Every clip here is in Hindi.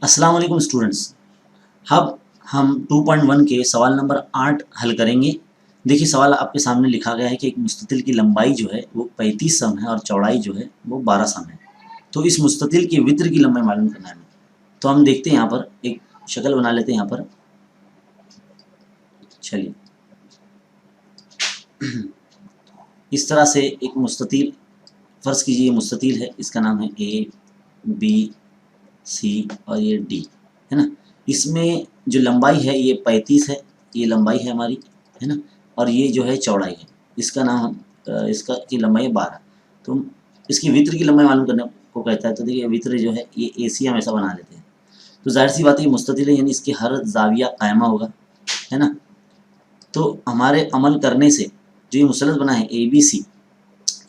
अस्सलाम वालेकुम स्टूडेंट्स। अब हम 2.1 के सवाल नंबर 8 हल करेंगे। देखिए सवाल आपके सामने लिखा गया है कि एक मुस्ततिल की लंबाई जो है वो 35 सम है और चौड़ाई जो है वो 12 सम है। तो इस मुस्ततिल के वित्र की लंबाई मालूम करना है हमें। तो हम देखते हैं यहाँ पर एक शक्ल बना लेते हैं यहाँ पर। चलिए इस तरह से एक मुस्ततिल फ़र्ज़ कीजिए मुस्ततिल है, इसका नाम है ए बी सी और ये डी है ना। इसमें जो लंबाई है ये 35 है, ये लंबाई है हमारी, है ना। और ये जो है चौड़ाई है, इसका नाम इसका की लंबाई है 12। तो इसकी वित्र की लंबाई मालूम करने को कहता है। तो देखिए वित्र जो है ये ए सी हम ऐसा बना लेते हैं। तो जाहिर सी बात है ये मुस्ततिल है, यानी इसकी हर ज़ाविया कायमा होगा, है ना। तो हमारे अमल करने से जो ये मुसल्लस बना है ए बी सी,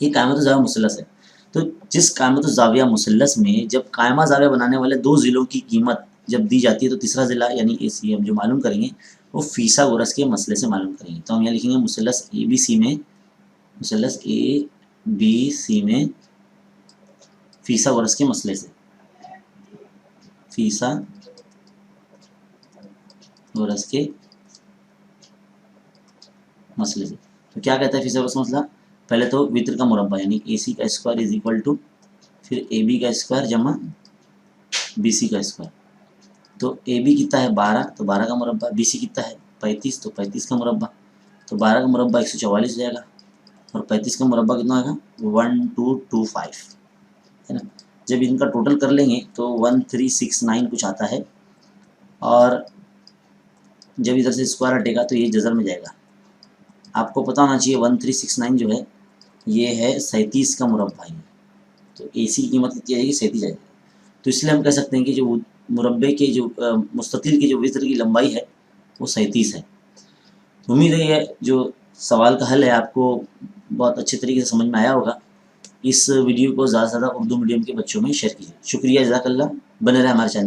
ये कायमत ज़ाविया मुसल्लस है। तो जिस कायमत ज़ाविया मुसल्लस में जब कायमा ज़ाविया बनाने वाले दो ज़िलों की कीमत जब दी जाती है तो तीसरा ज़िला यानी ए सी हम जो मालूम करेंगे वो फ़ीसागोरस के मसले से मालूम करेंगे। तो हम यहाँ लिखेंगे मुसल्लस ए बी सी में, मुसल्लस ए बी सी में फ़ीसागोरस के मसले से, फ़ीसागोरस के मसले से। तो क्या कहता है फ़ीसागोरस का मसला? पहले तो वित्र का मुरब्बा यानी ए सी का स्क्वायर इज इक्वल टू फिर ए बी का स्क्वायर जमा बी सी का स्क्वायर। तो ए बी कितना है 12, तो 12 का मुरब्बा, बी सी कितना है 35, तो 35 का मुरब्बा। तो 12 का मुरब्बा 144 हो जाएगा और 35 का मुरब्बा कितना आएगा 1225, है ना। जब इनका टोटल कर लेंगे तो 1369 कुछ आता है और जब इधर से स्क्वायर हटेगा तो ये जज़र में जाएगा। आपको पता होना चाहिए 1369 जो है ये है 37 का मुरब्बा है। तो ए सी की कीमत कितनी आएगी 37 आएगी। तो इसलिए हम कह सकते हैं कि जो मुरब्बे के जो मुस्ततिल की जो वित्र की लंबाई है वो 37 है। उम्मीद है ये जो सवाल का हल है आपको बहुत अच्छे तरीके से समझ में आया होगा। इस वीडियो को ज़्यादा से ज़्यादा उर्दू मीडियम के बच्चों में शेयर कीजिए। शुक्रिया, जज़ाकल्लाह। बने रहे हमारे चैनल।